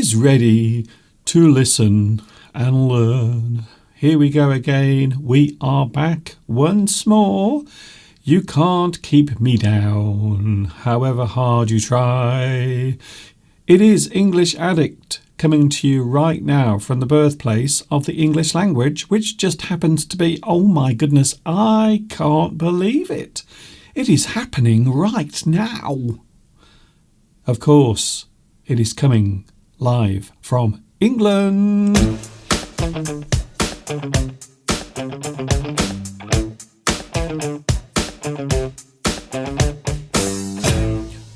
is ready to listen and learn. Here we go again. We are back once more. You can't keep me down, however hard you try. It is English Addict coming to you right now from the birthplace of the English language, which just happens to be, oh my goodness, I can't believe it. It is happening right now. Of course, it is coming live from England.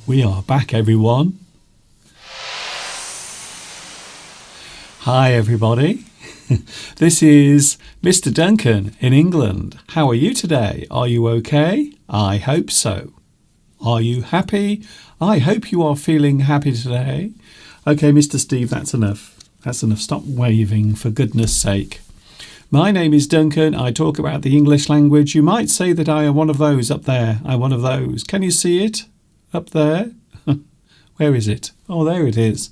We are back, everyone. Hi, everybody. This is Mr. Duncan in England. How are you today? Are you okay? I hope so. Are you happy? I hope you are feeling happy today. Okay, Mr. Steve, that's enough. That's enough. Stop waving, for goodness sake. My name is Duncan. I talk about the English language. You might say that I am one of those up there. I'm one of those. Can you see it? Up there? Where is it? Oh, there it is.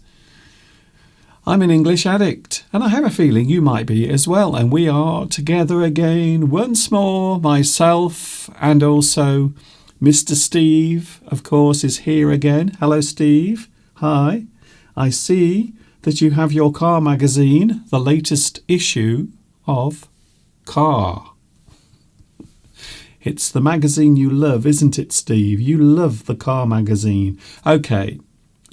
I'm an English addict, and I have a feeling you might be as well. And we are together again once more. Myself and also Mr. Steve, of course, is here again. Hello, Steve. Hi. I see that you have your car magazine, the latest issue of Car. It's the magazine you love, isn't it, Steve? You love the car magazine. Okay.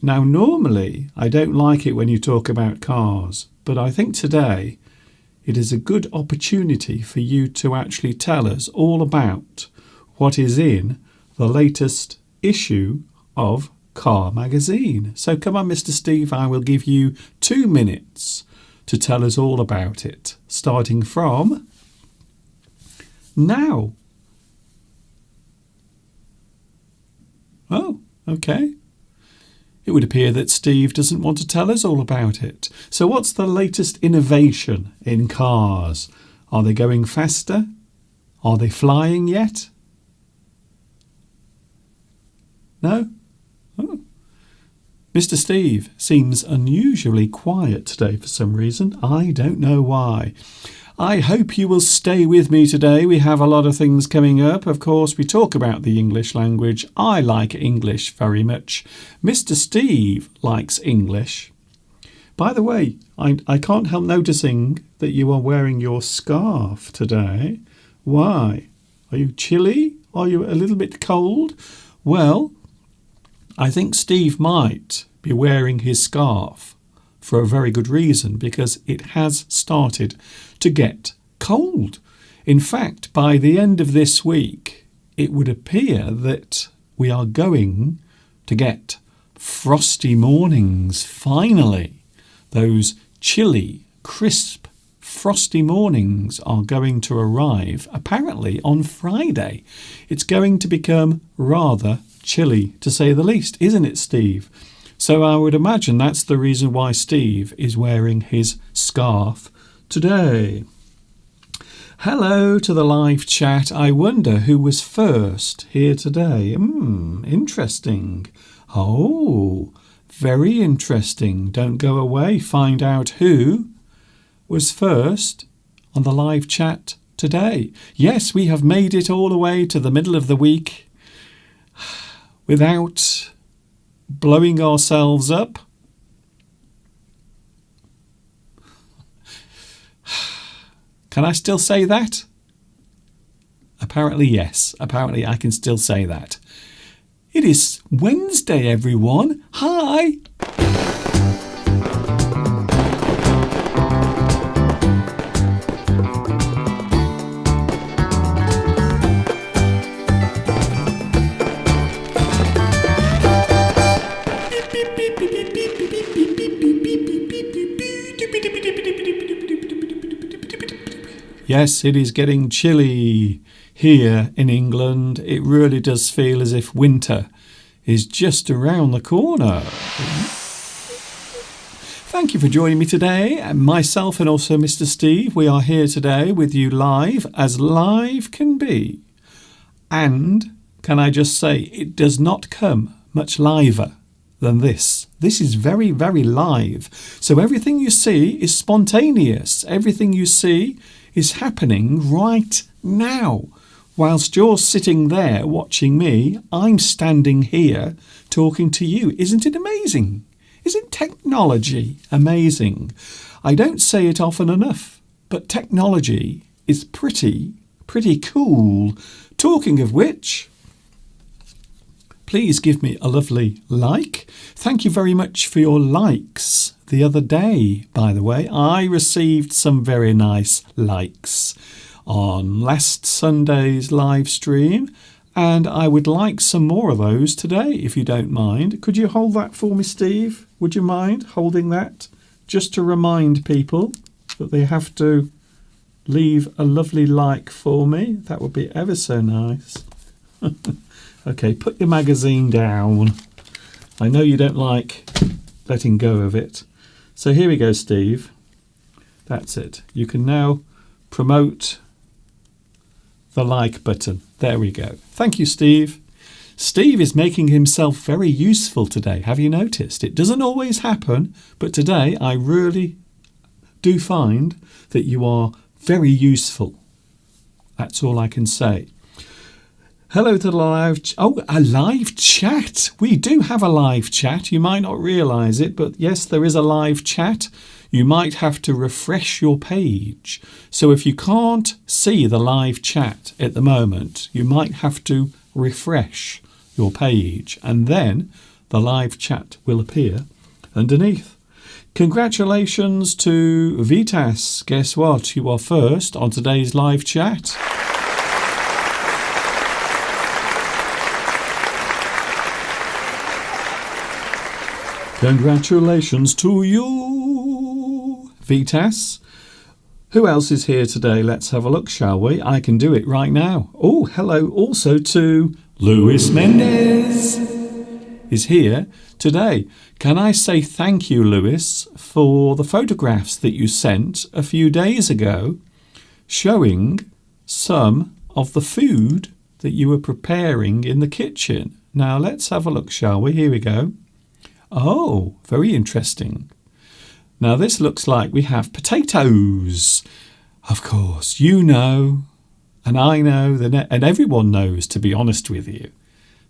Now, normally, I don't like it when you talk about cars, but I think today it is a good opportunity for you to actually tell us all about what is in the latest issue of Car magazine. So come on, Mr. Steve, I will give you 2 minutes to tell us all about it, starting from now. Oh, okay. It would appear that Steve doesn't want to tell us all about it. So what's the latest innovation in cars? Are they going faster? Are they flying yet? No? Oh. Mr. Steve seems unusually quiet today for some reason. I don't know why. I hope you will stay with me today. We have a lot of things coming up. Of course, we talk about the English language. I like English very much. Mr. Steve likes English. By the way, I can't help noticing that you are wearing your scarf today. Why? Are you chilly? Are you a little bit cold? Well, I think Steve might be wearing his scarf for a very good reason, because it has started to get cold. In fact, by the end of this week, it would appear that we are going to get frosty mornings, finally. Those chilly, crisp, frosty mornings are going to arrive, apparently on Friday. It's going to become rather chilly, to say the least, isn't it, Steve? So I would imagine that's the reason why Steve is wearing his scarf today. Hello to the live chat. I wonder who was first here today. Interesting. Oh, very interesting. Don't go away. Find out who was first on the live chat today. Yes, we have made it all the way to the middle of the week without blowing ourselves up. Can I still say that? Apparently, yes. Apparently, I can still say that. It is Wednesday, everyone. Hi. Yes, it is getting chilly here in England. It really does feel as if winter is just around the corner. Thank you for joining me today. And myself and also Mr. Steve, we are here today with you live, as live can be. And can I just say, it does not come much liver than this. This is very, very live. So everything you see is spontaneous. Everything you see is happening right now. Whilst you're sitting there watching me, I'm standing here talking to you. Isn't it amazing? Isn't technology amazing? I don't say it often enough, but technology is pretty cool. Talking of which, please give me a lovely like. Thank you very much for your likes the other day, by the way. I received some very nice likes on last Sunday's live stream, and I would like some more of those today, if you don't mind. Could you hold that for me, Steve? Would you mind holding that? Just to remind people that they have to leave a lovely like for me. That would be ever so nice. Okay, put your magazine down. I know you don't like letting go of it. So here we go, Steve. That's it. You can now promote the like button. There we go. Thank you, Steve. Steve is making himself very useful today. Have you noticed? It doesn't always happen, but today I really do find that you are very useful. That's all I can say. Hello to the a live chat. We do have a live chat. You might not realise it, but yes, there is a live chat. You might have to refresh your page. So if you can't see the live chat at the moment, you might have to refresh your page, and then the live chat will appear underneath. Congratulations to Vitas. Guess what? You are first on today's live chat. Congratulations to you, Vitas. Who else is here today? Let's have a look, shall we? I can do it right now. Oh, hello also to Luis Mendez is here today. Can I say thank you, Luis, for the photographs that you sent a few days ago showing some of the food that you were preparing in the kitchen. Now, let's have a look, shall we? Here we go. Oh, very interesting. Now, this looks like we have potatoes. Of course, you know, and I know, and everyone knows, to be honest with you,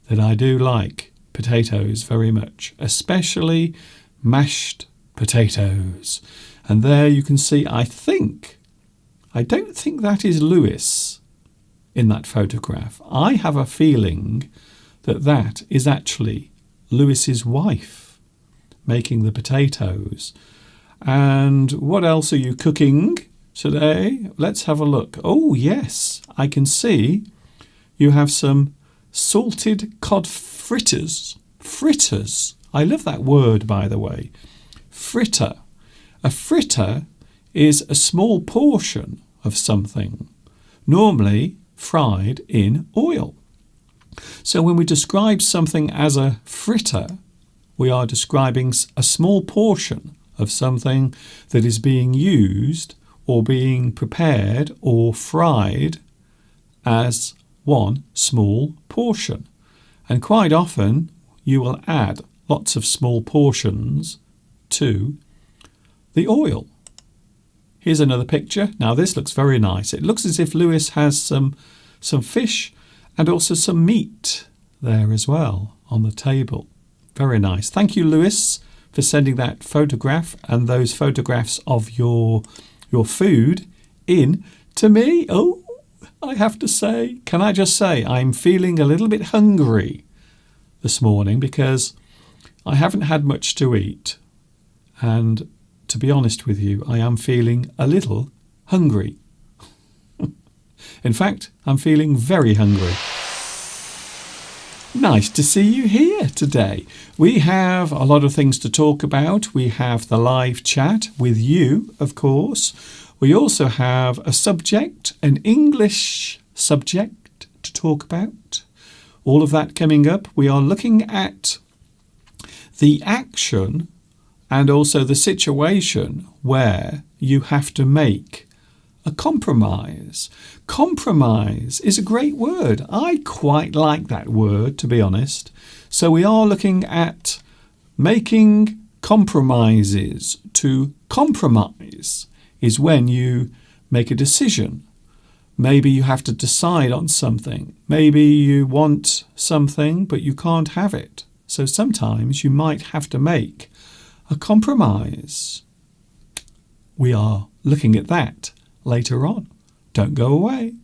that I do like potatoes very much, especially mashed potatoes. And there you can see, I don't think that is Lewis in that photograph. I have a feeling that that is actually Lewis's wife making the potatoes. And what else are you cooking today? Let's have a look. Oh, yes, I can see you have some salted cod fritters. Fritters. I love that word, by the way. Fritter. A fritter is a small portion of something, normally fried in oil. So when we describe something as a fritter, we are describing a small portion of something that is being used or being prepared or fried as one small portion. And quite often you will add lots of small portions to the oil. Here's another picture. Now this looks very nice. It looks as if Lewis has some fish and also some meat there as well on the table. Very nice. Thank you, Lewis, for sending that photograph and those photographs of your food in to me. Oh, I have to say, can I just say, I'm feeling a little bit hungry this morning because I haven't had much to eat. And to be honest with you, I am feeling a little hungry. In fact, I'm feeling very hungry. Nice to see you here today. We have a lot of things to talk about. We have the live chat with you, of course. We also have a subject, an English subject to talk about. All of that coming up. We are looking at the action and also the situation where you have to make a compromise. Compromise is a great word. I quite like that word, to be honest. So we are looking at Making compromises. To compromise is when you make a decision. Maybe you have to decide on something. Maybe you want something, but you can't have it. So sometimes you might have to make a compromise. We are looking at that later on. Don't go away.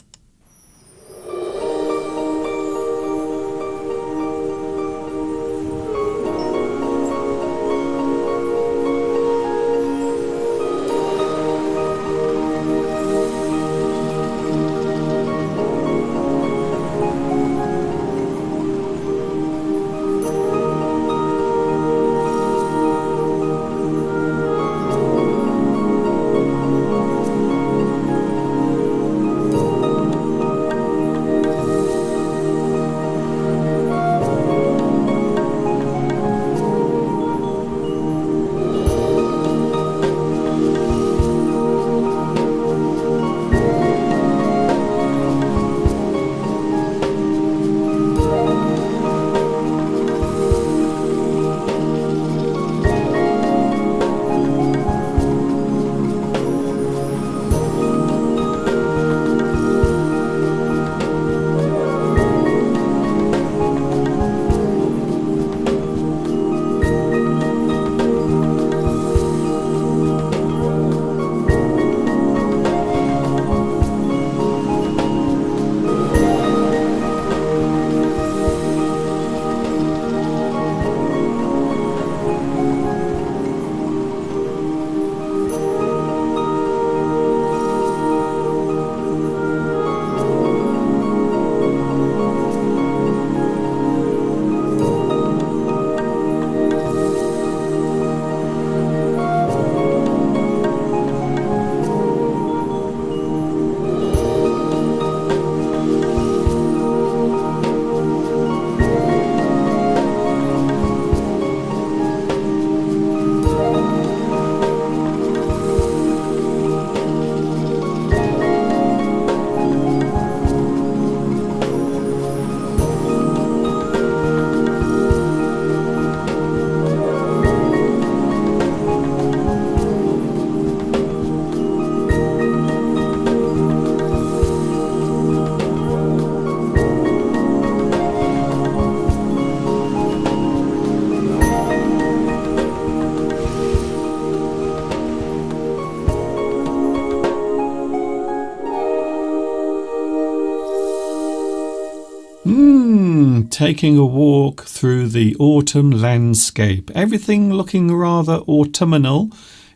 Taking a walk through the autumn landscape. Everything looking rather autumnal,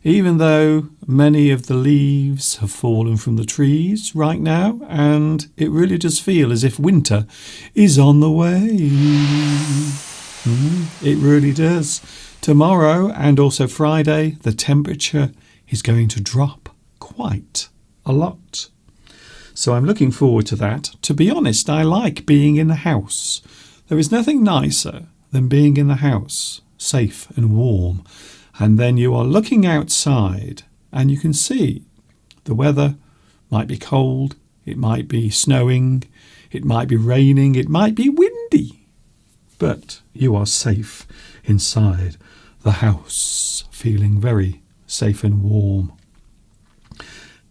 even though many of the leaves have fallen from the trees right now, and it really does feel as if winter is on the way. It really does. Tomorrow and also Friday, the temperature is going to drop quite a lot. So I'm looking forward to that. To be honest, I like being in the house. There is nothing nicer than being in the house, safe and warm. And then you are looking outside and you can see the weather might be cold, it might be snowing, it might be raining, it might be windy. But you are safe inside the house, feeling very safe and warm.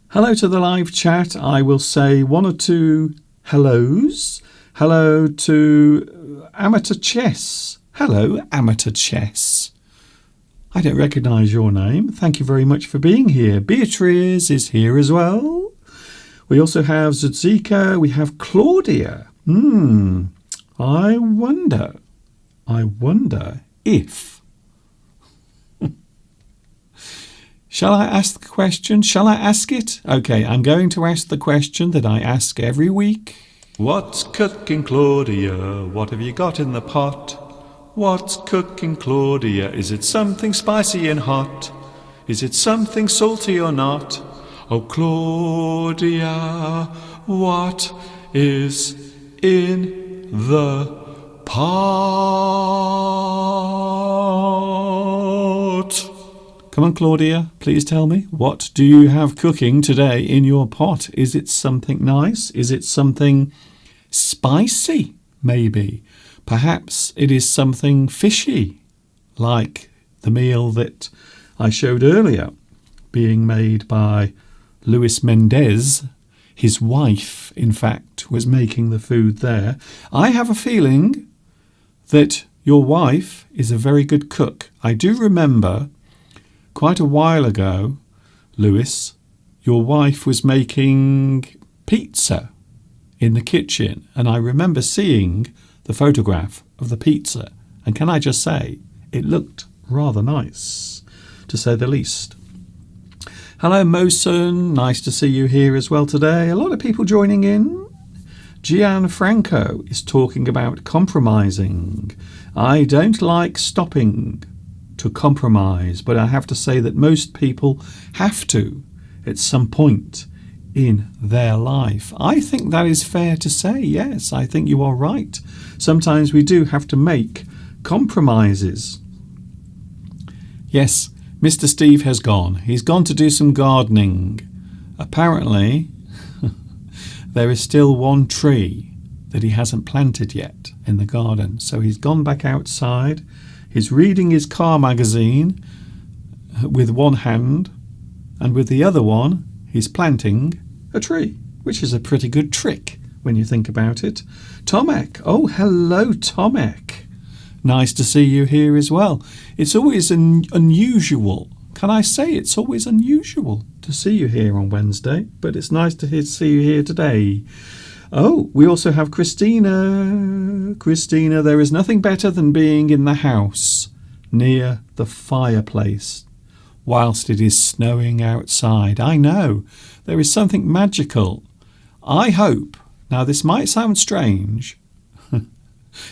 Hello to the live chat. I will say one or two hellos. Hello to Amateur Chess. Hello, Amateur Chess. I don't recognise your name. Thank you very much for being here. Beatrice is here as well. We also have Zudzika. We have Claudia. I wonder if... Shall I ask the question? Shall I ask it? Okay, I'm going to ask the question that I ask every week. What's cooking, Claudia? What have you got in the pot? What's cooking, Claudia? Is it something spicy and hot? Is it something salty or not? Oh, Claudia, what is in the pot? Come on, Claudia, please tell me. What do you have cooking today in your pot? Is it something nice? Is it something spicy, maybe? Perhaps it is something fishy, like the meal that I showed earlier, being made by Luis Mendez. His wife, in fact, was making the food there. I have a feeling that your wife is a very good cook. I do remember quite a while ago, Luis, your wife was making pizza in the kitchen, and I remember seeing the photograph of the pizza, and can I just say, it looked rather nice, to say the least. Hello, Mosen. Nice to see you here as well today. A lot of people joining in. Gianfranco is talking about compromising. I don't like stopping to compromise, but I have to say that most people have to at some point in their life. I think that is fair to say. Yes, I think you are right. Sometimes we do have to make compromises. Yes, Mr. Steve has gone. He's gone to do some gardening. Apparently, there is still one tree that he hasn't planted yet in the garden. So he's gone back outside. He's reading his car magazine with one hand, and with the other one, he's planting a tree, which is a pretty good trick when you think about it. Tomek. Oh, hello, Tomek. Nice to see you here as well. It's always unusual. Can I say it's always unusual to see you here on Wednesday, but it's nice to see you here today. Oh, we also have Christina. Christina, there is nothing better than being in the house near the fireplace whilst it is snowing outside. I know, there is something magical. I hope, now this might sound strange,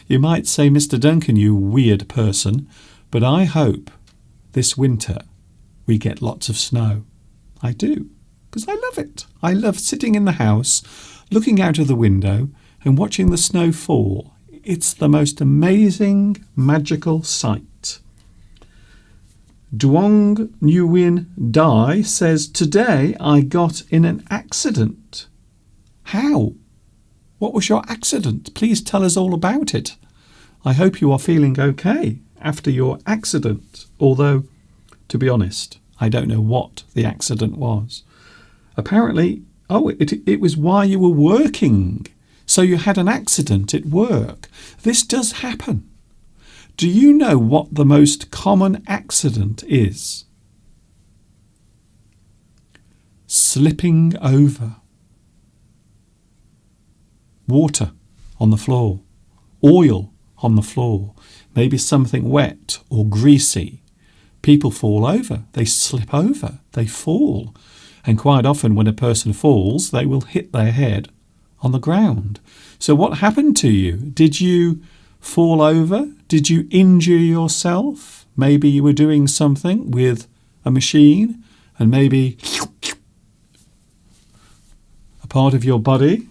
you might say, Mr. Duncan, you weird person, but I hope this winter we get lots of snow. I do, because I love it. I love sitting in the house, looking out of the window and watching the snow fall. It's the most amazing, magical sight. Duong Nguyen Dai says, today I got in an accident. How? What was your accident? Please tell us all about it. I hope you are feeling okay after your accident, although, to be honest, I don't know what the accident was. Apparently, it was while you were working, so you had an accident at work. This does happen. Do you know what the most common accident is? Slipping over. Water on the floor, oil on the floor, maybe something wet or greasy. People fall over, they slip over, they fall. And quite often when a person falls, they will hit their head on the ground. So what happened to you? Did you fall over? Did you injure yourself? Maybe you were doing something with a machine and maybe a part of your body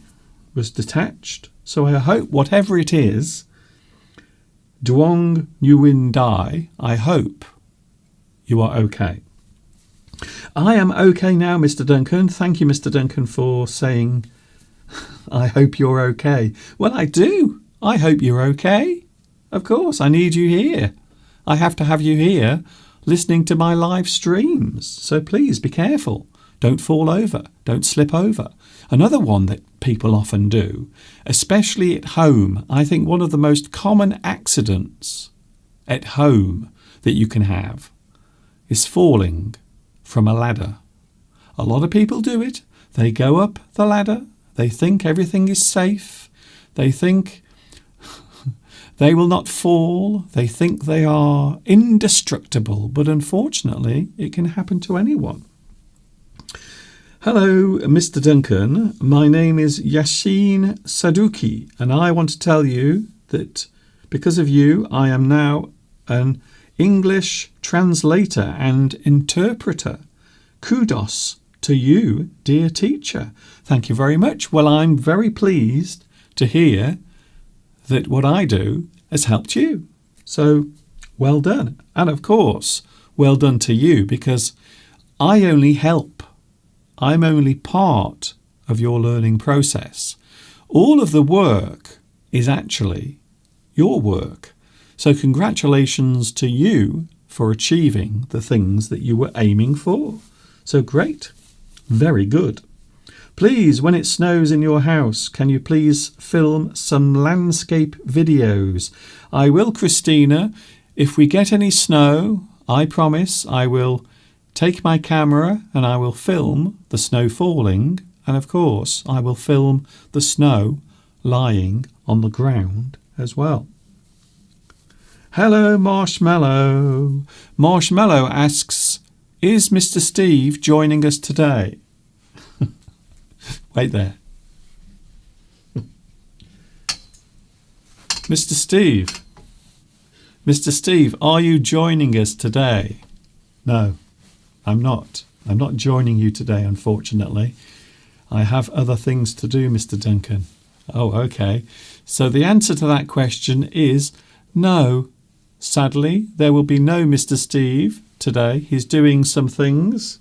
was detached. So I hope whatever it is, Duong Nguyen Dai, I hope you are okay. I am okay now, Mr. Duncan. Thank you, Mr. Duncan, for saying I hope you're okay. Well, I do. I hope you're okay. Of course, I need you here. I have to have you here listening to my live streams. So please be careful. Don't fall over. Don't slip over. Another one that people often do, especially at home, I think one of the most common accidents at home that you can have is falling from a ladder. A lot of people do it. They go up the ladder. They think everything is safe. They think they will not fall. They think they are indestructible. But unfortunately, it can happen to anyone. Hello, Mr. Duncan. My name is Yashin Saduki, and I want to tell you that because of you, I am now an English translator and interpreter. Kudos to you, dear teacher. Thank you very much. Well, I'm very pleased to hear that what I do has helped you. So, well done. And of course, well done to you, because I only help. I'm only part of your learning process. All of the work is actually your work. So congratulations to you for achieving the things that you were aiming for. So great. Very good. Please, when it snows in your house, can you please film some landscape videos? I will, Christina. If we get any snow, I promise I will take my camera and I will film the snow falling. And of course, I will film the snow lying on the ground as well. Hello, Marshmallow. Marshmallow asks, is Mr. Steve joining us today? Wait there. Mr. Steve. Mr. Steve, are you joining us today? No, I'm not. I'm not joining you today, unfortunately. I have other things to do, Mr. Duncan. Oh, okay. So the answer to that question is no. Sadly, there will be no Mr. Steve today. He's doing some things.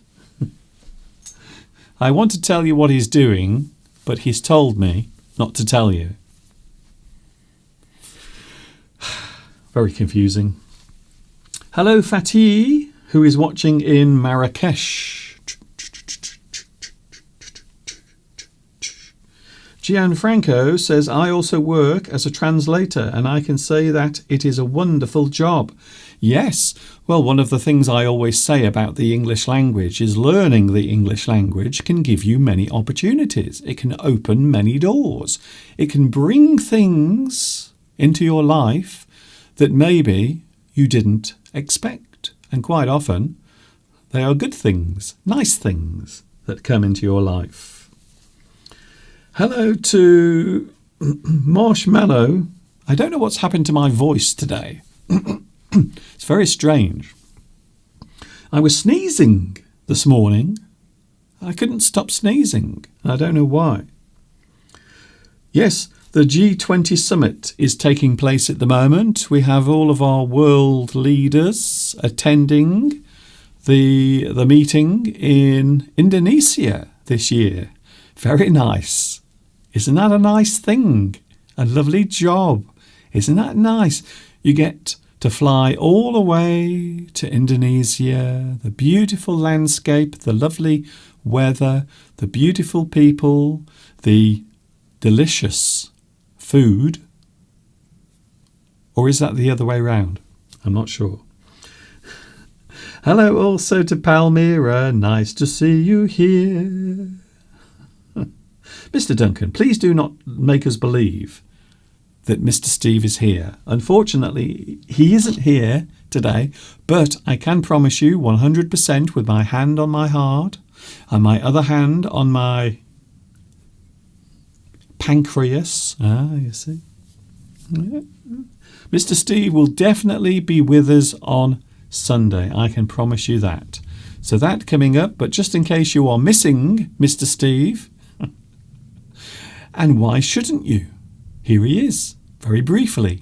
I want to tell you what he's doing, but he's told me not to tell you. Very confusing. Hello, Fatih, who is watching in Marrakesh. Gianfranco says, I also work as a translator and I can say that it is a wonderful job. Yes, well, one of the things I always say about the English language is learning the English language can give you many opportunities. It can open many doors. It can bring things into your life that maybe you didn't expect. And quite often, they are good things, nice things that come into your life. Hello to Marshmallow. I don't know what's happened to my voice today. It's very strange. I was sneezing this morning. I couldn't stop sneezing. I don't know why. Yes, the G20 summit is taking place at the moment. We have all of our world leaders attending the meeting in Indonesia this year. Very nice. Isn't that a nice thing? A lovely job. Isn't that nice? You get to fly all the way to Indonesia, the beautiful landscape, the lovely weather, the beautiful people, the delicious food. Or is that the other way round? I'm not sure. Hello also to Palmyra. Nice to see you here. Mr. Duncan, please do not make us believe that Mr. Steve is here. Unfortunately, he isn't here today, but I can promise you 100% with my hand on my heart and my other hand on my pancreas. You see. Yeah. Mr. Steve will definitely be with us on Sunday. I can promise you that. So that coming up, but just in case you are missing Mr. Steve, and why shouldn't you? Here he is, very briefly.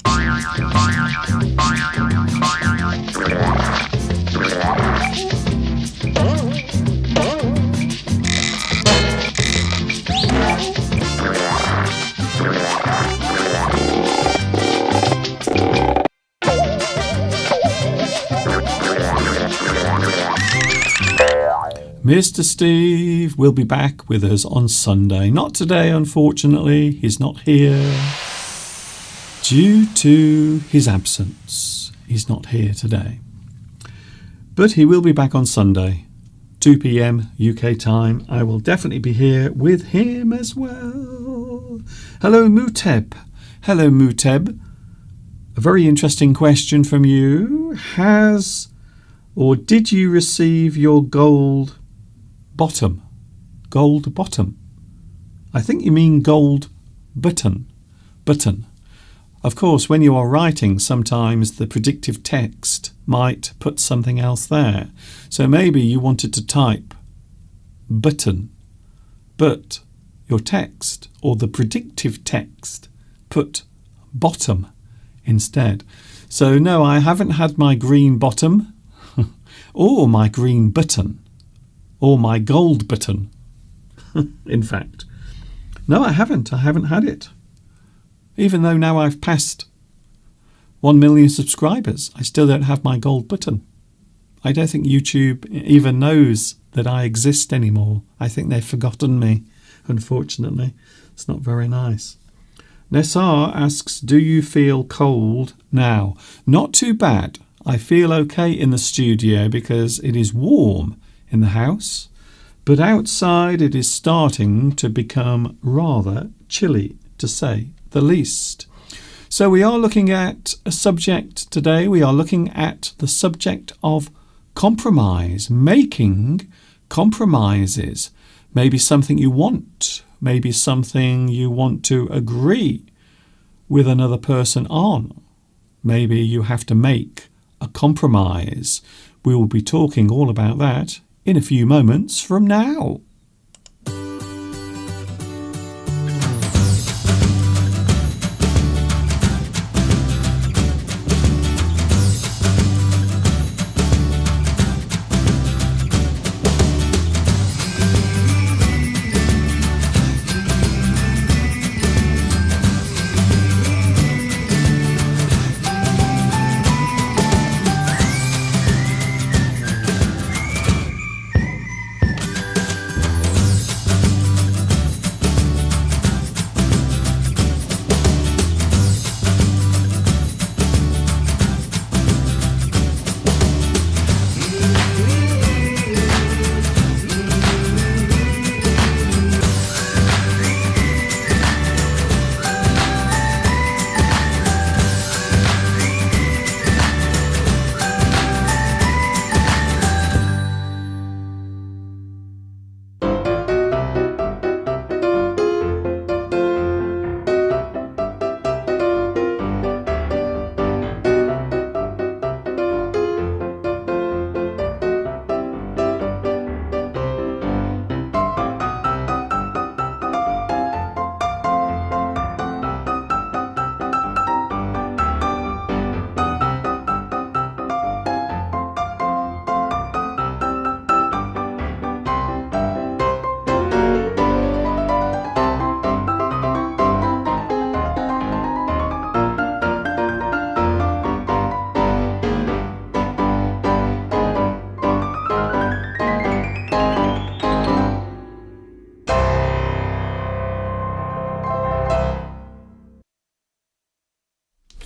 Mr. Steve will be back with us on Sunday. Not today, unfortunately. He's not here due to his absence. He's not here today. But he will be back on Sunday, 2 p.m. UK time. I will definitely be here with him as well. Hello, Muteb. Hello, Muteb. A very interesting question from you. Has or did you receive your gold bottom? Gold bottom. I think you mean gold button. Button. Of course, when you are writing, sometimes the predictive text might put something else there. So maybe you wanted to type button, but your text or the predictive text put bottom instead. So no, I haven't had my green bottom or my green button or my gold button. In fact, no, I haven't had it. Even though now I've passed 1 million subscribers. I still don't have my gold button. I don't think YouTube even knows that I exist anymore. I think they've forgotten me, unfortunately. It's not very nice. Nessar asks, do you feel cold now? Not too bad. I feel okay in the studio because it is warm in the house, but outside it is starting to become rather chilly, to say the least. So we are looking at a subject today. We are looking at the subject of compromise, making compromises. Maybe something you want, maybe something you want to agree with another person on. Maybe you have to make a compromise. We will be talking all about that in a few moments from now.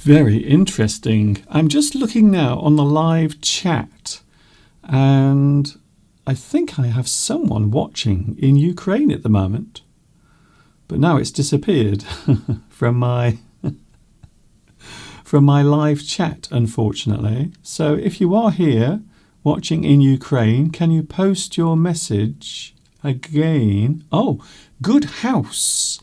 Very interesting. I'm just looking now on the live chat, and I think I have someone watching in Ukraine at the moment, but now it's disappeared from my live chat, unfortunately. So if you are here watching in Ukraine, can you post your message again? Oh, Good House.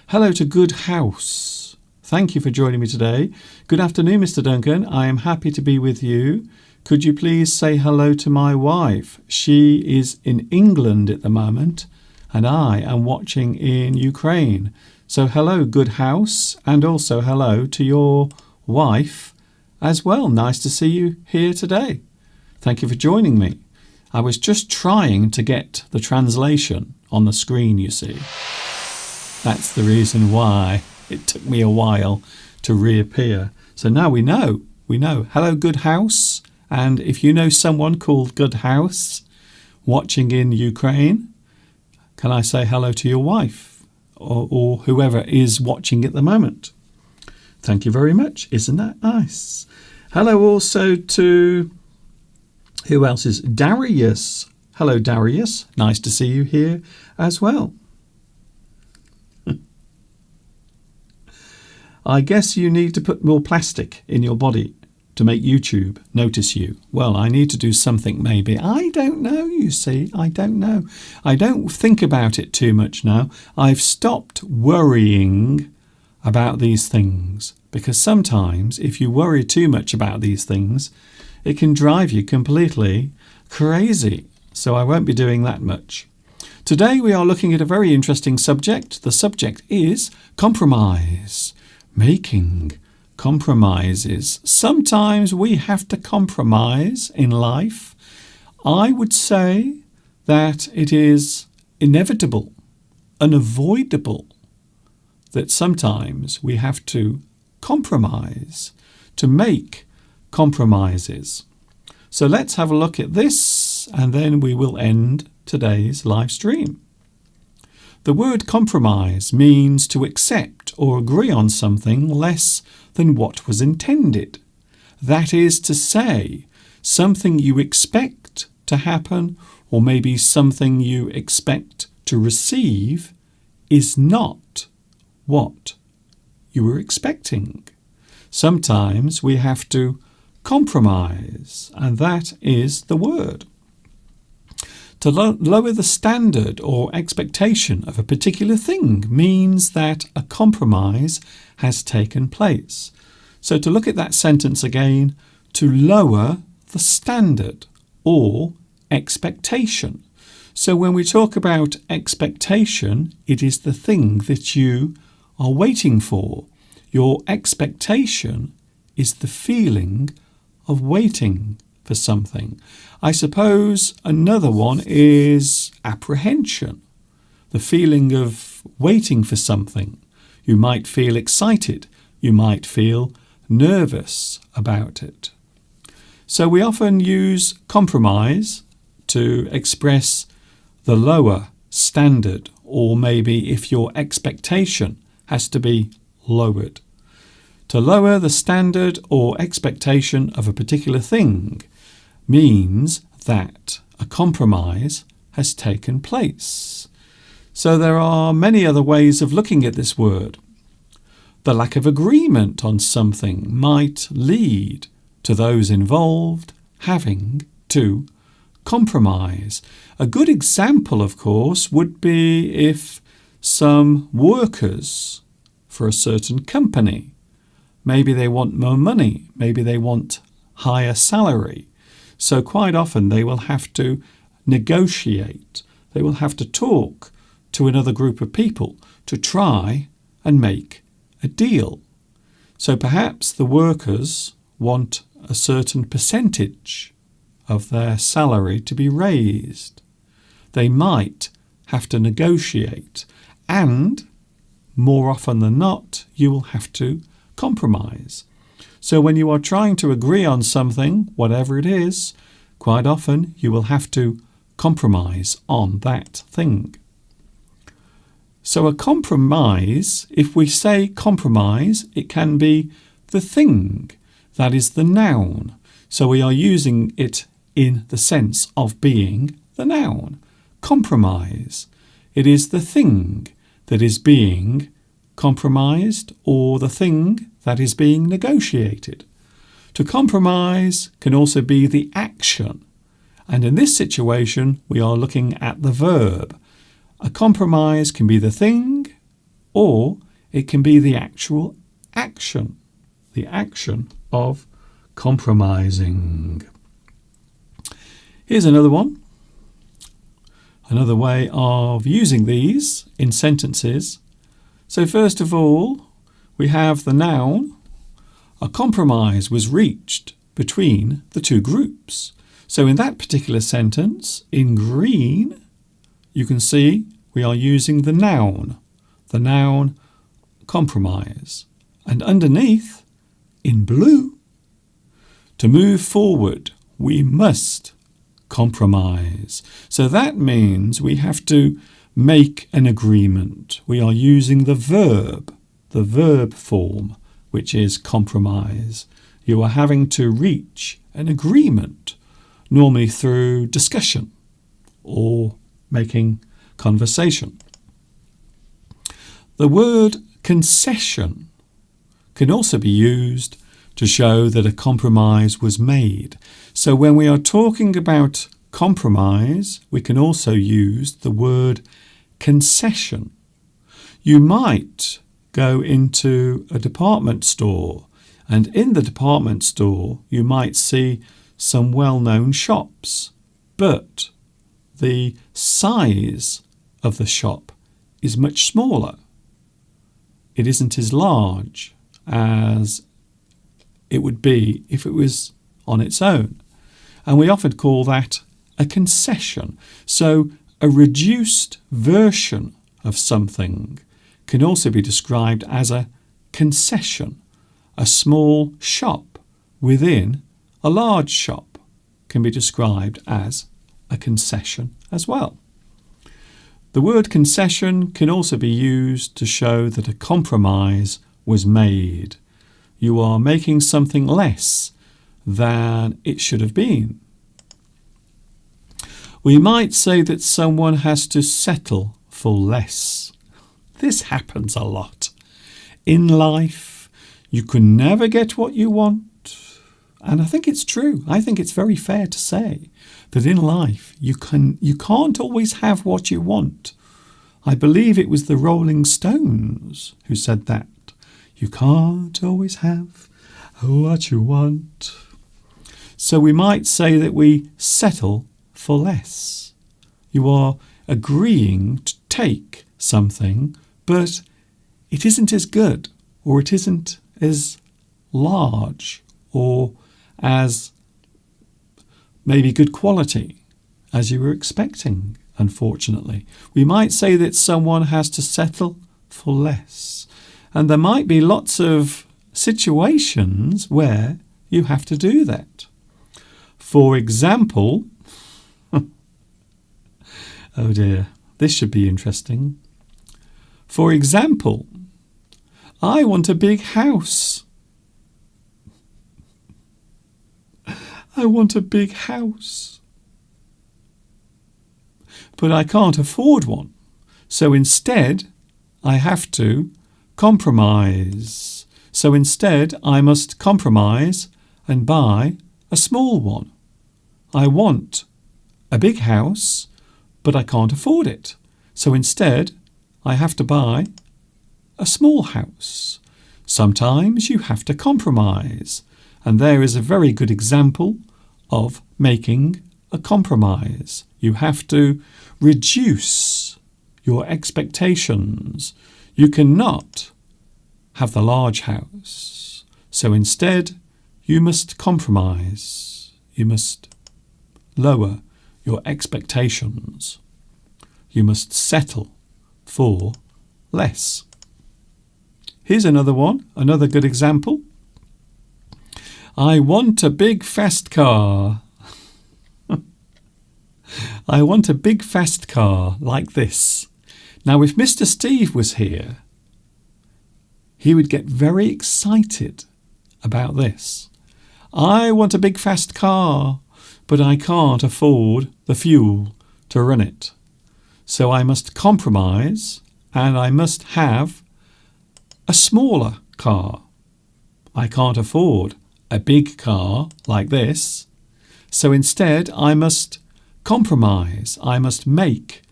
Hello to Good House. Thank you for joining me today. Good afternoon, Mr. Duncan. I am happy to be with you. Could you please say hello to my wife? She is in England at the moment, and I am watching in Ukraine. So hello, Good House, and also hello to your wife as well. Nice to see you here today. Thank you for joining me. I was just trying to get the translation on the screen, you see. That's the reason why it took me a while to reappear. So now we know. Hello, Good House. And if you know someone called Good House watching in Ukraine, can I say hello to your wife or whoever is watching at the moment? Thank you very much. Isn't that nice? Hello also to, who else is Darius? Hello, Darius. Nice to see you here as well. I guess you need to put more plastic in your body to make YouTube notice you. Well, I need to do something maybe. I don't know, you see. I don't know. I don't think about it too much now. I've stopped worrying about these things because sometimes if you worry too much about these things, it can drive you completely crazy. So I won't be doing that much. Today we are looking at a very interesting subject. The subject is compromise. Making compromises. Sometimes we have to compromise in life. I would say that it is inevitable, unavoidable, that sometimes we have to compromise to make compromises. So let's have a look at this and then we will end today's live stream. The word compromise means to accept or agree on something less than what was intended. That is to say, something you expect to happen, or maybe something you expect to receive, is not what you were expecting. Sometimes we have to compromise, and that is the word. To lower the standard or expectation of a particular thing means that a compromise has taken place. So to look at that sentence again, to lower the standard or expectation. So when we talk about expectation, it is the thing that you are waiting for. Your expectation is the feeling of waiting for something. I suppose another one is apprehension, the feeling of waiting for something. You might feel excited, you might feel nervous about it. So we often use compromise to express the lower standard, or maybe if your expectation has to be lowered. To lower the standard or expectation of a particular thing means that a compromise has taken place. So there are many other ways of looking at this word. The lack of agreement on something might lead to those involved having to compromise. A good example, of course, would be if some workers for a certain company, maybe they want more money, maybe they want higher salary. So quite often they will have to negotiate. They will have to talk to another group of people to try and make a deal. So perhaps the workers want a certain percentage of their salary to be raised. They might have to negotiate, and more often than not, you will have to compromise. So when you are trying to agree on something, whatever it is, quite often you will have to compromise on that thing. So a compromise, if we say compromise, it can be the thing, that is the noun. So we are using it in the sense of being the noun. Compromise. It is the thing that is being compromised, or the thing that is being negotiated. To compromise can also be the action. And in this situation, we are looking at the verb. A compromise can be the thing, or it can be the actual action. The action of compromising. Here's another one. Another way of using these in sentences. So first of all, we have the noun. A compromise was reached between the two groups. So in that particular sentence, in green, you can see we are using the noun compromise. And underneath, in blue, to move forward, we must compromise. So that means we have to make an agreement. We are using the verb form, which is compromise. You are having to reach an agreement, normally through discussion or making conversation. The word concession can also be used to show that a compromise was made. So when we are talking about compromise, we can also use the word concession. You might go into a department store, and in the department store you might see some well-known shops, but the size of the shop is much smaller. It isn't as large as it would be if it was on its own. And we often call that a concession. So a reduced version of something can also be described as a concession. A small shop within a large shop can be described as a concession as well. The word concession can also be used to show that a compromise was made. You are making something less than it should have been. We might say that someone has to settle for less. This happens a lot. In life, you can never get what you want. And I think it's true. I think it's very fair to say that in life, you can't always have what you want. I believe it was the Rolling Stones who said that. You can't always have what you want. So we might say that we settle for less. You are agreeing to take something, but it isn't as good, or it isn't as large, or as maybe good quality as you were expecting, unfortunately. We might say that someone has to settle for less. And there might be lots of situations where you have to do that. For example, oh dear, this should be interesting. For example, I want a big house. I want a big house. But I can't afford one. So instead, I have to compromise. So instead, I must compromise and buy a small one. I want a big house, but I can't afford it. So instead, I have to buy a small house. Sometimes you have to compromise. And there is a very good example of making a compromise. You have to reduce your expectations. You cannot have the large house. So instead, you must compromise. You must lower your expectations. You must settle for less. Here's another one, another good example. I want a big fast car. I want a big fast car like this. Now, if Mr. Steve was here, he would get very excited about this. I want a big fast car, but I can't afford the fuel to run it. So I must compromise and I must have a smaller car. I can't afford a big car like this. So instead, I must compromise. I must make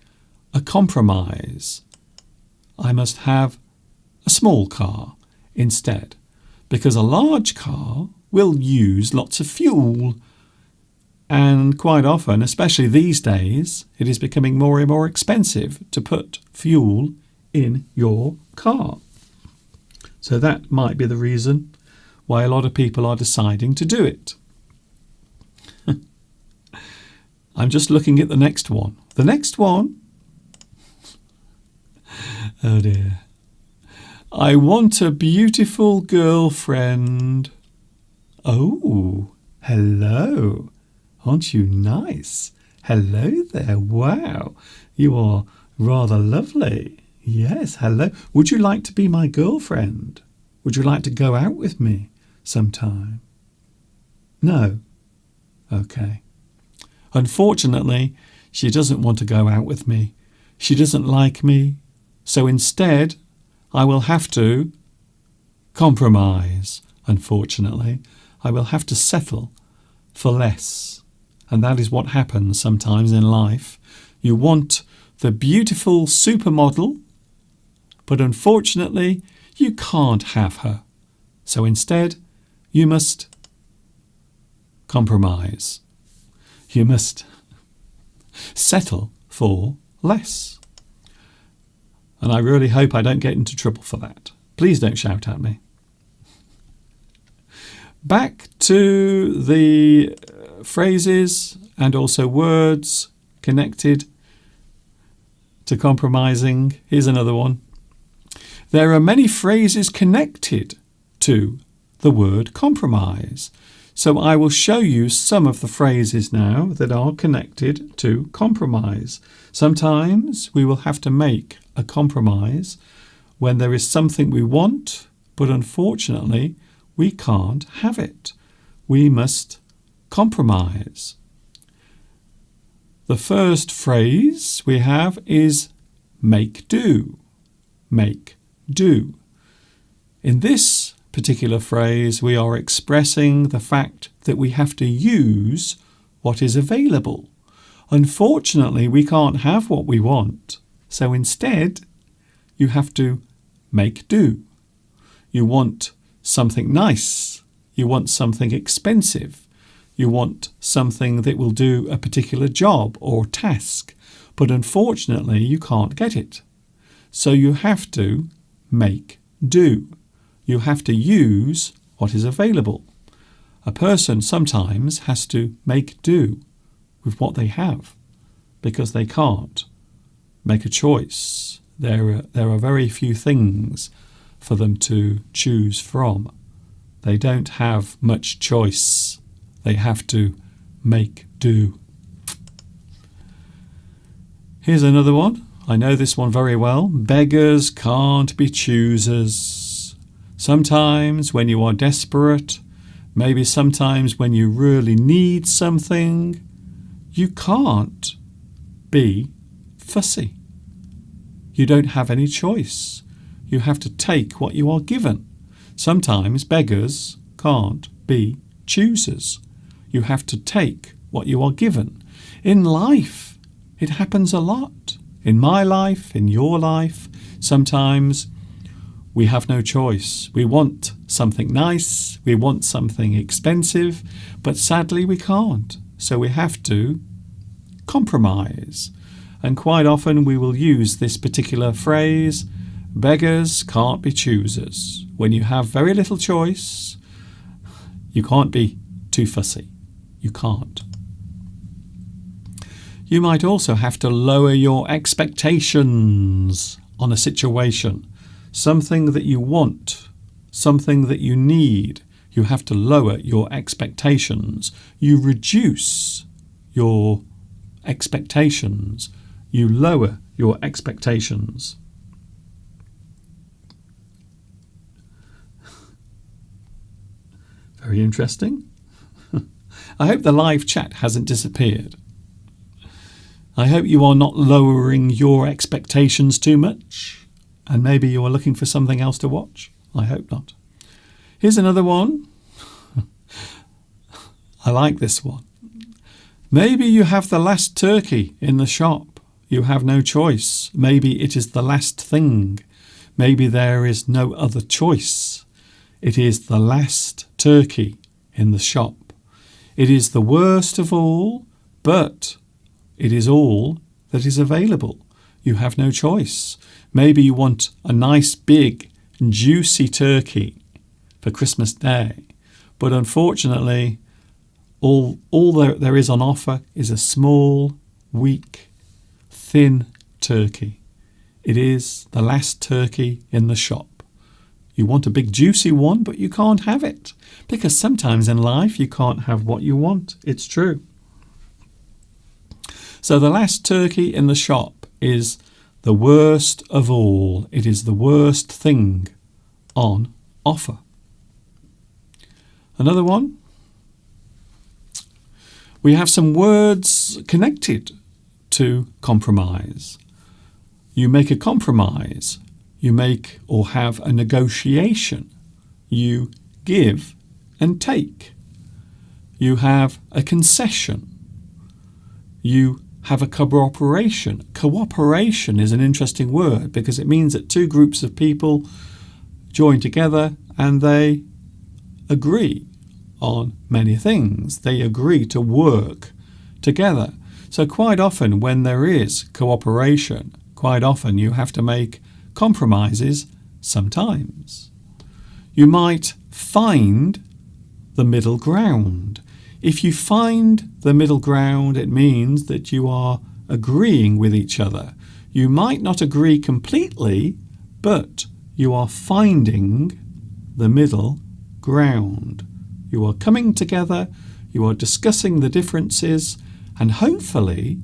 a compromise. I must have a small car instead, because a large car will use lots of fuel. And quite often, especially these days, it is becoming more and more expensive to put fuel in your car. So that might be the reason why a lot of people are deciding to do it. I'm just looking at the next one. The next one. Oh dear. I want a beautiful girlfriend. Oh, hello. Aren't you nice? Hello there. Wow. You are rather lovely. Yes, hello. Would you like to be my girlfriend? Would you like to go out with me sometime? No? Okay. Unfortunately, she doesn't want to go out with me. She doesn't like me. So instead, I will have to compromise. Unfortunately, I will have to settle for less. And that is what happens sometimes in life. You want the beautiful supermodel, but unfortunately, you can't have her. So instead, you must compromise. You must settle for less. And I really hope I don't get into trouble for that. Please don't shout at me. Back to the phrases and also words connected to compromising. Here's another one. There are many phrases connected to the word compromise. So I will show you some of the phrases now that are connected to compromise. Sometimes we will have to make a compromise when there is something we want, but unfortunately we can't have it. We must compromise. The first phrase we have is make do. Make do. In this particular phrase, we are expressing the fact that we have to use what is available. Unfortunately, we can't have what we want, so instead, you have to make do. You want something nice. You want something expensive. You want something that will do a particular job or task, but unfortunately, you can't get it. So you have to make do. You have to use what is available. A person sometimes has to make do with what they have because they can't make a choice. There are very few things for them to choose from. They don't have much choice. They have to make do. Here's another one. I know this one very well. Beggars can't be choosers. Sometimes when you are desperate, maybe sometimes when you really need something, you can't be fussy. You don't have any choice. You have to take what you are given. Sometimes beggars can't be choosers. You have to take what you are given. In life, it happens a lot. In my life, in your life, sometimes we have no choice. We want something nice, we want something expensive, but sadly we can't. So we have to compromise. And quite often we will use this particular phrase, beggars can't be choosers. When you have very little choice, you can't be too fussy. You can't. You might also have to lower your expectations on a situation. Something that you want, something that you need, you have to lower your expectations. You reduce your expectations. You lower your expectations. Very interesting. I hope the live chat hasn't disappeared. I hope you are not lowering your expectations too much. And maybe you are looking for something else to watch. I hope not. Here's another one. I like this one. Maybe you have the last turkey in the shop. You have no choice. Maybe it is the last thing. Maybe there is no other choice. It is the last turkey in the shop. It is the worst of all, but it is all that is available. You have no choice. Maybe you want a nice big juicy turkey for Christmas Day, but unfortunately all there is on offer is a small, weak, thin turkey. It is the last turkey in the shop. You want a big juicy one, but you can't have it because sometimes in life you can't have what you want. It's true. So the last turkey in the shop is the worst of all. It is the worst thing on offer. Another one. We have some words connected to compromise. You make a compromise. You make or have a negotiation. You give and take. You have a concession. You have a cooperation. Cooperation is an interesting word because it means that two groups of people join together and they agree on many things. They agree to work together. So quite often when there is cooperation, quite often you have to make compromises sometimes. You might find the middle ground. If you find the middle ground, it means that you are agreeing with each other. You might not agree completely, but you are finding the middle ground. You are coming together, you are discussing the differences, and hopefully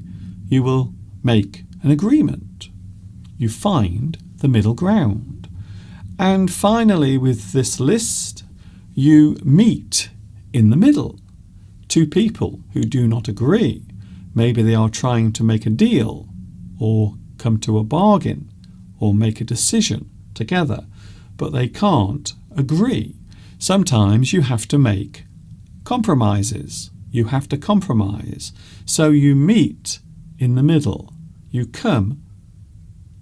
you will make an agreement. You find the middle ground. And finally, with this list, you meet in the middle. Two people who do not agree. Maybe they are trying to make a deal or come to a bargain or make a decision together, but they can't agree. Sometimes you have to make compromises. You have to compromise. So you meet in the middle. You come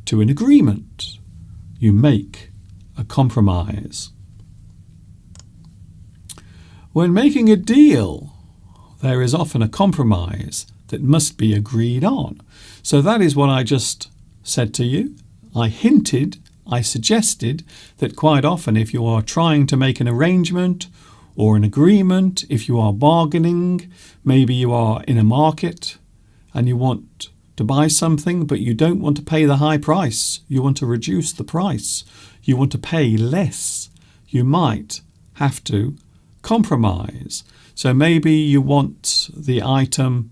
to an agreement. You make a compromise. When making a deal, there is often a compromise that must be agreed on. So that is what I just said to you. I hinted, I suggested that quite often if you are trying to make an arrangement or an agreement, if you are bargaining, maybe you are in a market and you want to buy something but you don't want to pay the high price, you want to reduce the price, you want to pay less, you might have to compromise. So maybe you want the item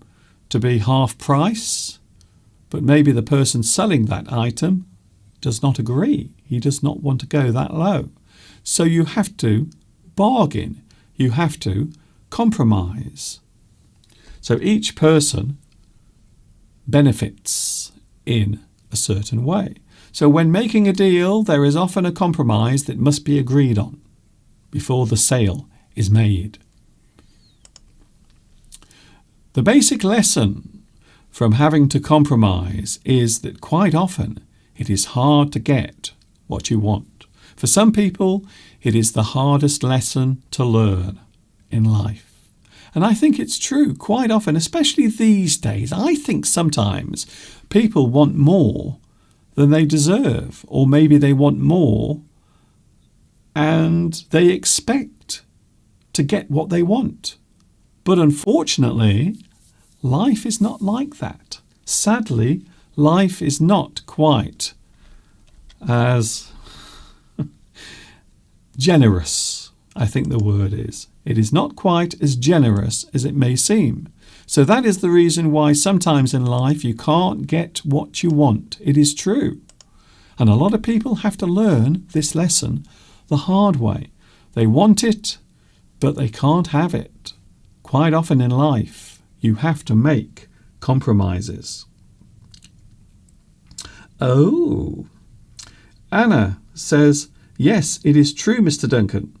to be half price, but maybe the person selling that item does not agree. He does not want to go that low. So you have to bargain. You have to compromise. So each person benefits in a certain way. So when making a deal, there is often a compromise that must be agreed on before the sale is made. The basic lesson from having to compromise is that quite often it is hard to get what you want. For some people, it is the hardest lesson to learn in life. And I think it's true quite often, especially these days. I think sometimes people want more than they deserve, or maybe they want more and they expect to get what they want. But unfortunately, life is not like that. Sadly, life is not quite as generous, I think the word is. It is not quite as generous as it may seem. So that is the reason why sometimes in life you can't get what you want. It is true. And a lot of people have to learn this lesson the hard way. They want it, but they can't have it. Quite often in life, you have to make compromises. Oh, Anna says, yes, it is true, Mr. Duncan.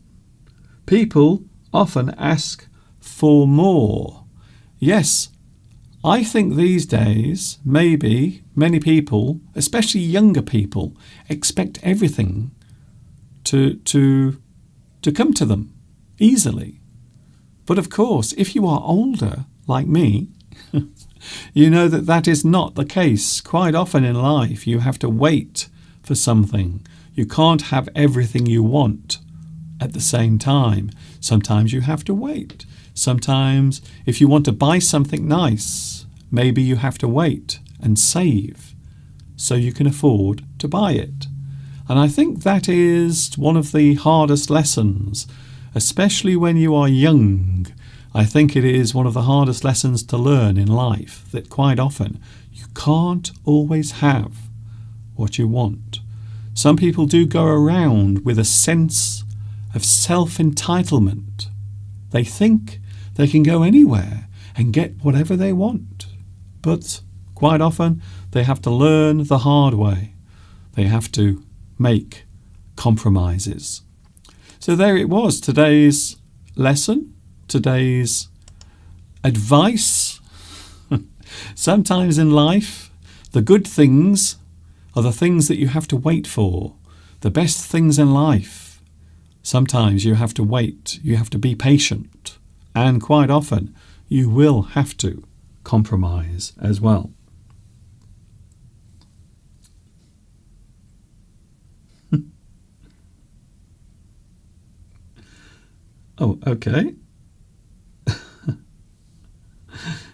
People often ask for more. Yes, I think these days, maybe many people, especially younger people, expect everything to come to them easily. But of course, if you are older, like me, you know that that is not the case. Quite often in life, you have to wait for something. You can't have everything you want at the same time. Sometimes you have to wait. Sometimes if you want to buy something nice, maybe you have to wait and save so you can afford to buy it. And I think that is one of the hardest lessons, especially when you are young. I think it is one of the hardest lessons to learn in life, that quite often you can't always have what you want. Some people do go around with a sense of self-entitlement. They think they can go anywhere and get whatever they want. But quite often they have to learn the hard way. They have to make compromises. So there it was, today's lesson, today's advice. Sometimes in life, the good things are the things that you have to wait for. The best things in life, sometimes you have to wait. You have to be patient. And quite often, you will have to compromise as well. Oh, okay.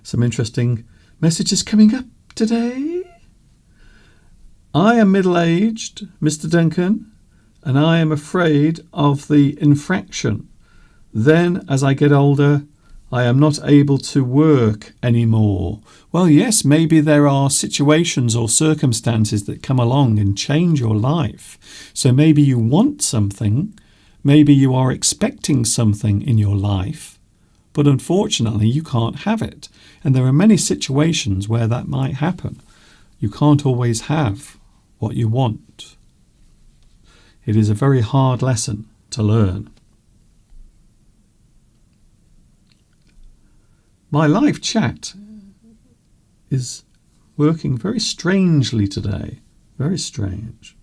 Some interesting messages coming up today. I am middle-aged, Mr. Duncan, and I am afraid of the infraction Then, as I get older, I am not able to work anymore. Well, yes, maybe there are situations or circumstances that come along and change your life. So maybe you want something, maybe you are expecting something in your life, but unfortunately you can't have it. And there are many situations where that might happen. You can't always have what you want. It is a very hard lesson to learn. My live chat is working very strangely today. Very strange.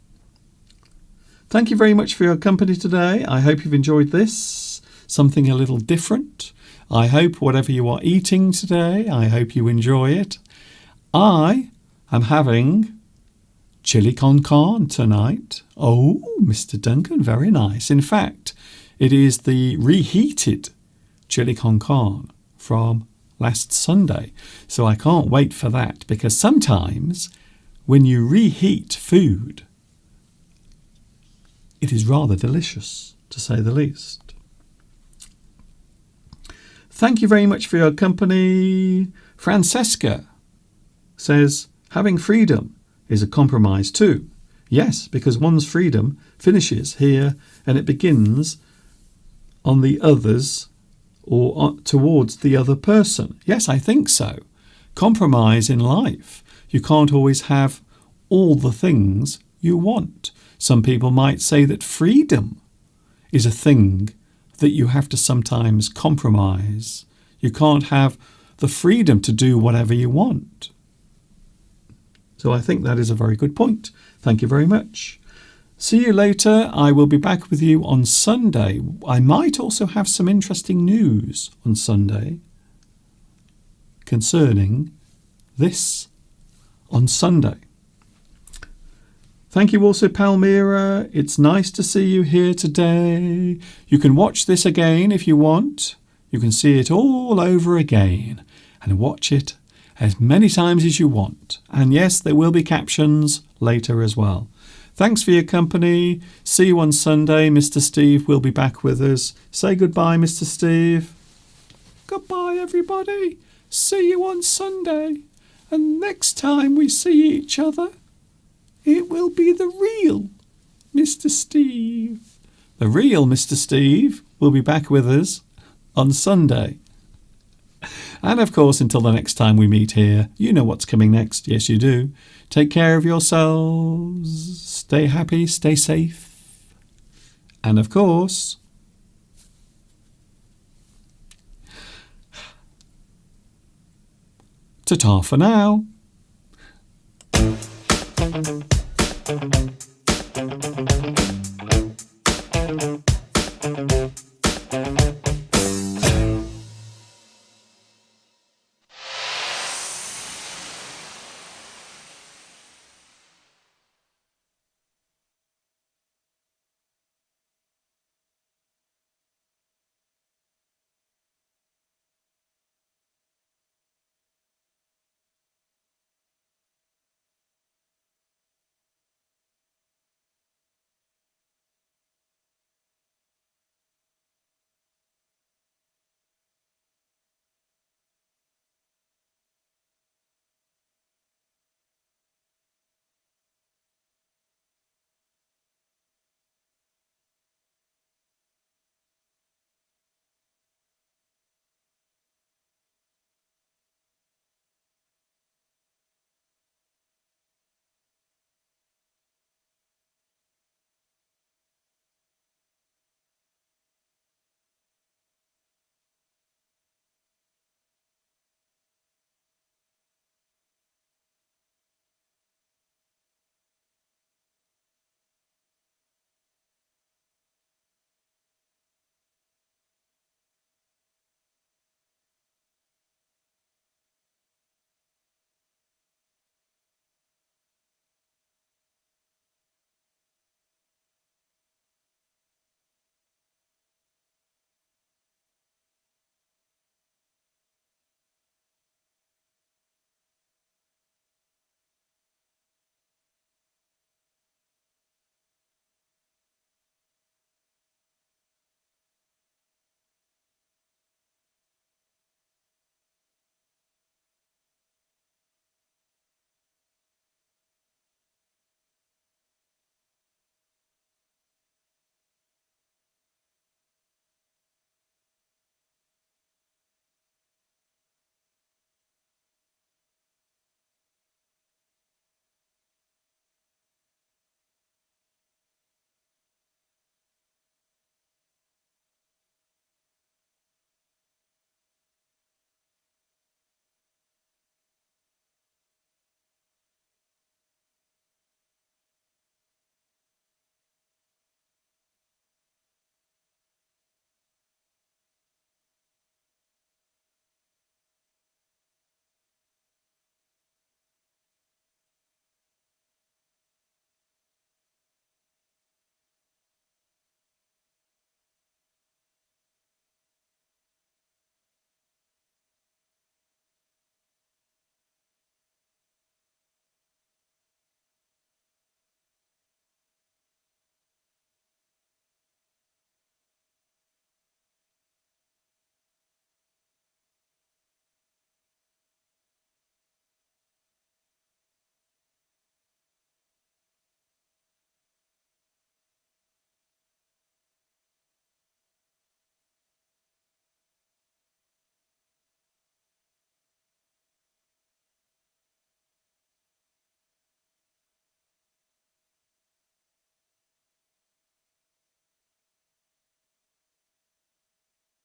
Thank you very much for your company today. I hope you've enjoyed this. Something a little different. I hope whatever you are eating today, I hope you enjoy it. I am having chili con carne tonight. Oh, Mr. Duncan, very nice. In fact, it is the reheated chili con carne from last Sunday. So I can't wait for that, because sometimes when you reheat food, it is rather delicious, to say the least. Thank you very much for your company. Francesca says, having freedom is a compromise too. Yes, because one's freedom finishes here and it begins on the others or towards the other person. Yes, I think so. Compromise in life. You can't always have all the things you want. Some people might say that freedom is a thing that you have to sometimes compromise. You can't have the freedom to do whatever you want. So I think that is a very good point. Thank you very much. See you later. I will be back with you on Sunday. I might also have some interesting news on Sunday concerning this on Sunday. Thank you also, Palmyra. It's nice to see you here today. You can watch this again if you want. You can see it all over again and watch it as many times as you want. And yes, there will be captions later as well. Thanks for your company. See you on Sunday. Mr. Steve will be back with us. Say goodbye, Mr. Steve. Goodbye, everybody. See you on Sunday. And next time we see each other, it will be the real Mr. Steve. The real Mr. Steve will be back with us on Sunday. And of course, until the next time we meet here, you know what's coming next. Yes, you do. Take care of yourselves. Stay happy, stay safe. And of course, ta-ta for now.